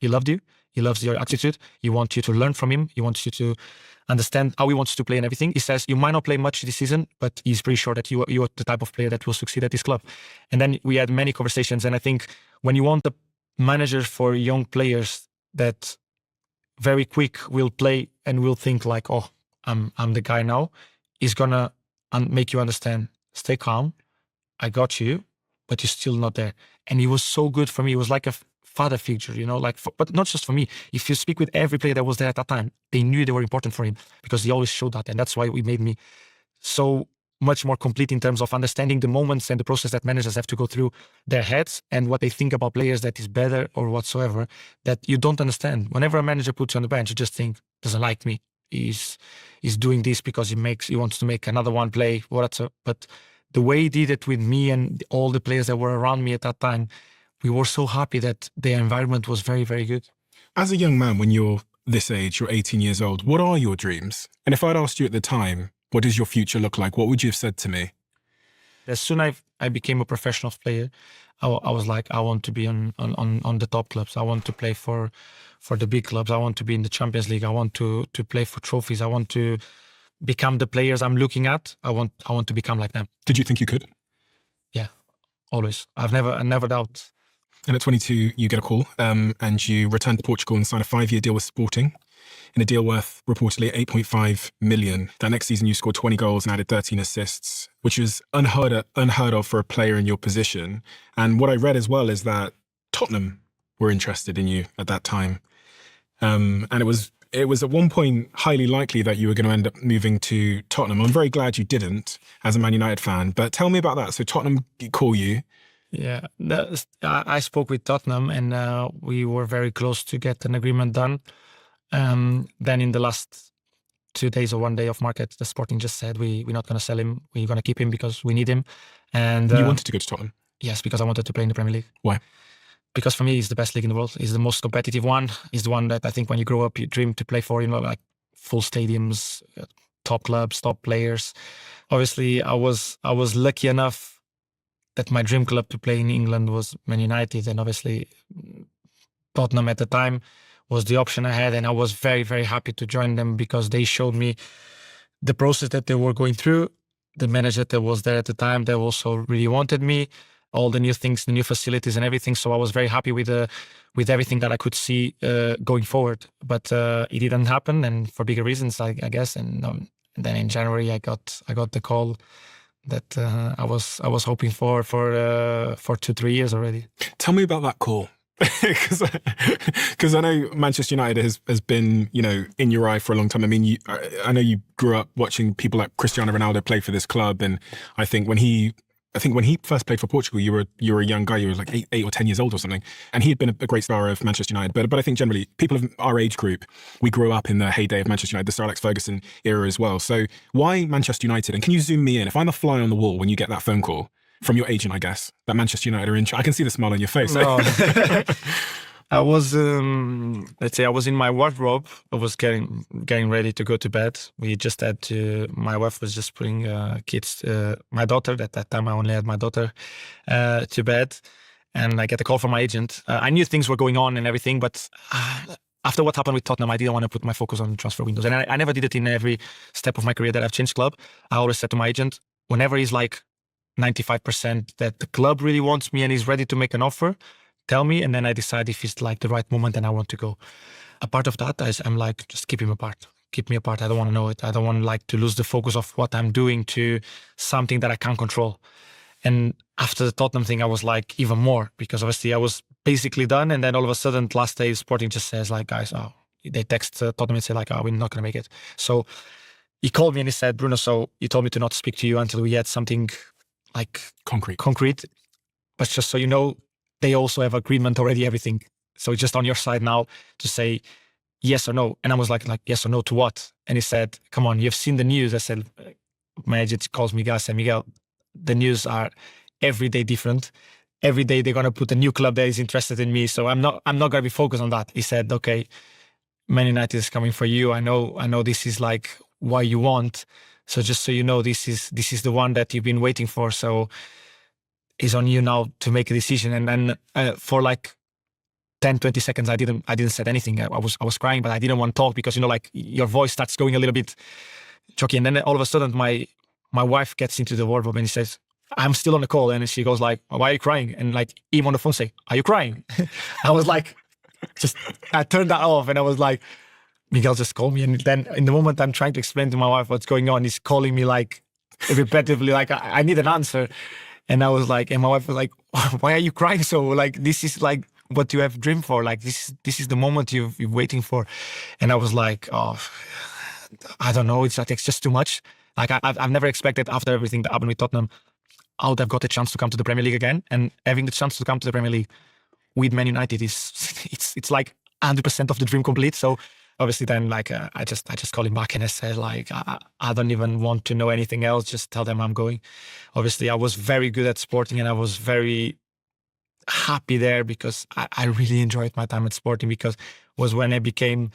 He loved you. He loves your attitude. He wants you to learn from him. He wants you to understand how he wants to play and everything. He says you might not play much this season, but he's pretty sure that you are the type of player that will succeed at this club. And then we had many conversations. And I think when you want a manager for young players that very quick will play and will think like, oh, I'm the guy now, he's gonna make you understand. Stay calm. I got you, but you're still not there. And he was so good for me. It was like a father figure, but not just for me. If you speak with every player that was there at that time, they knew they were important for him because he always showed that. And that's why he made me so much more complete in terms of understanding the moments and the process that managers have to go through their heads and what they think about players that is better or whatsoever that you don't understand. Whenever a manager puts you on the bench, you just think, doesn't like me. He's doing this because he wants to make another one play. But the way he did it with me and all the players that were around me at that time, we were so happy that the environment was very, very good. As a young man, when you're this age, you're 18 years old, what are your dreams? And if I'd asked you at the time, what does your future look like? What would you have said to me? As soon as I became a professional player, I was like, I want to be on the top clubs. I want to play for the big clubs. I want to be in the Champions League. I want to play for trophies. I want to become the players I'm looking at. I want to become like them. Did you think you could? Yeah, always. I never doubt. And at 22, you get a call and you return to Portugal and sign a 5-year deal with Sporting in a deal worth reportedly 8.5 million. That next season, you scored 20 goals and added 13 assists, which is unheard of for a player in your position. And what I read as well is that Tottenham were interested in you at that time. And it was at one point highly likely that you were going to end up moving to Tottenham. I'm very glad you didn't as a Man United fan, but tell me about that. So Tottenham call you. Yeah, I spoke with Tottenham and we were very close to get an agreement done. Then in the last 2 days or 1 day of market, the Sporting just said, we're not going to sell him. We're going to keep him because we need him. And you wanted to go to Tottenham? Yes, because I wanted to play in the Premier League. Why? Because for me, it's the best league in the world. It's the most competitive one. It's the one that I think when you grow up, you dream to play for, like full stadiums, top clubs, top players. Obviously, I was lucky enough that my dream club to play in England was Man United, and obviously Tottenham at the time was the option I had, and I was very, very happy to join them because they showed me the process that they were going through. The manager that was there at the time, they also really wanted me, all the new things, the new facilities and everything. So I was very happy with everything that I could see going forward. But it didn't happen, and for bigger reasons, I guess. And then in January, I got the call that I was hoping for 2-3 years already. Tell me about that call. Because I know Manchester United has been, in your eye for a long time. I mean, I know you grew up watching people like Cristiano Ronaldo play for this club, and I think when he first played for Portugal, you were a young guy. You were like 8 or 10 years old or something, and he had been a great star of Manchester United. But I think generally people of our age group, we grew up in the heyday of Manchester United, the Sir Alex Ferguson era as well. So why Manchester United? And can you zoom me in? If I'm a fly on the wall when you get that phone call from your agent, I guess, that Manchester United are in. I can see the smile on your face. No. I was, let's say, I was in my wardrobe. I was getting ready to go to bed. We just had to. My wife was just putting kids, my daughter. At that time, I only had my daughter to bed, and I get a call from my agent. I knew things were going on and everything, but after what happened with Tottenham, I didn't want to put my focus on transfer windows, and I never did it in every step of my career that I've changed club. I always said to my agent, whenever he's like 95% that the club really wants me and is ready to make an offer, tell me, and then I decide if it's like the right moment and I want to go. A part of that is I'm like, just keep him apart. Keep me apart. I don't want to know it. I don't want like to lose the focus of what I'm doing to something that I can't control. And after the Tottenham thing, I was like even more, because obviously I was basically done. And then all of a sudden, last day, Sporting just says like, guys, they text Tottenham and say like, we're not going to make it. So he called me and he said, Bruno, so you told me to not speak to you until we had something like concrete. But just so you know, they also have agreement already, everything. So it's just on your side now to say yes or no. And I was like yes or no to what? And he said, come on, you've seen the news. I said, my agent calls Miguel. I said, Miguel, the news are every day different. Every day they're going to put a new club that is interested in me. So I'm not going to be focused on that. He said, okay, Man United is coming for you. I know this is like what you want. So just so you know, this is the one that you've been waiting for. So it's on you now to make a decision. And then for like 10, 20 seconds, I didn't say anything. I was crying, but I didn't want to talk because, like your voice starts going a little bit choky. And then all of a sudden my wife gets into the wardrobe and he says, I'm still on the call. And she goes like, why are you crying? And like him on the phone say, are you crying? I was like, I turned that off and I was like, Miguel just called me. And then in the moment I'm trying to explain to my wife what's going on, he's calling me like repetitively, like I need an answer. And I was like, and my wife was like, why are you crying? So like, this is like what you have dreamed for. Like this is the moment you're waiting for. And I was like, oh, I don't know. It's just too much. Like I've never expected after everything that happened with Tottenham, I would have got a chance to come to the Premier League again. And having the chance to come to the Premier League with Man United it's like 100% of the dream complete. So obviously then like I just called him back and I said like I don't even want to know anything else. Just tell them I'm going. Obviously I was very good at Sporting and I was very happy there because I really enjoyed my time at Sporting, because it was when I became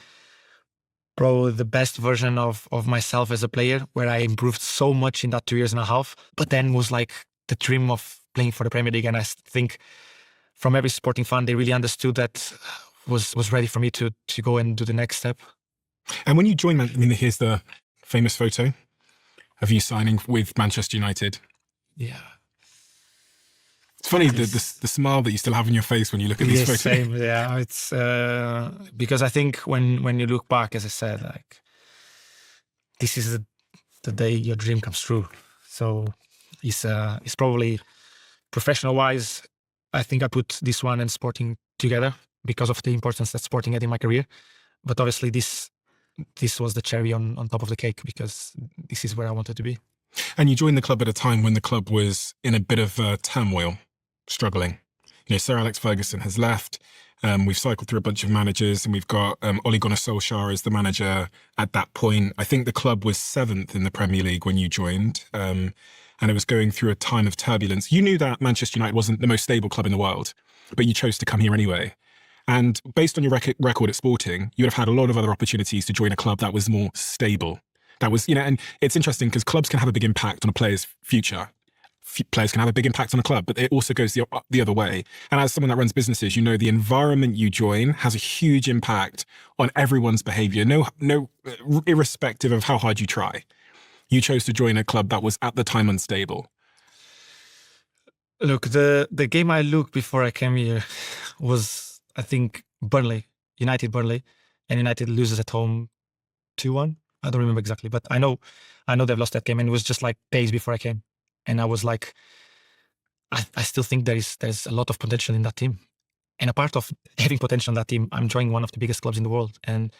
probably the best version of myself as a player, where I improved so much in that 2 years and a half. But then was like the dream of playing for the Premier League. And I think from every Sporting fan, they really understood that was ready for me to go and do the next step. And when you joined, I mean, here's the famous photo of you signing with Manchester United. Yeah. It's funny, the smile that you still have on your face when you look at these photos. Same, yeah. It's because I think when you look back, as I said, like this is the day your dream comes true. So it's probably professional-wise, I think I put this one and Sporting together because of the importance that Sporting had in my career. But obviously this was the cherry on top of the cake, because this is where I wanted to be. And you joined the club at a time when the club was in a bit of turmoil, struggling. You know, Sir Alex Ferguson has left. We've cycled through a bunch of managers, and we've got Ole Gunnar Solskjaer as the manager at that point. I think the club was 7th in the Premier League when you joined, and it was going through a time of turbulence. You knew that Manchester United wasn't the most stable club in the world, but you chose to come here anyway. And based on your record at Sporting, you would have had a lot of other opportunities to join a club that was more stable. That was, you know, and it's interesting because clubs can have a big impact on a player's future. Players can have a big impact on a club, but it also goes the other way. And as someone that runs businesses, you know the environment you join has a huge impact on everyone's behavior, no, irrespective of how hard you try. You chose to join a club that was at the time unstable. Look, the game I looked before I came here was, I think, United Burnley, and United loses at home 2-1. I don't remember exactly, but I know they've lost that game, and it was just like days before I came. And I was like, I still think there's a lot of potential in that team. And a part of having potential in that team, I'm joining one of the biggest clubs in the world. And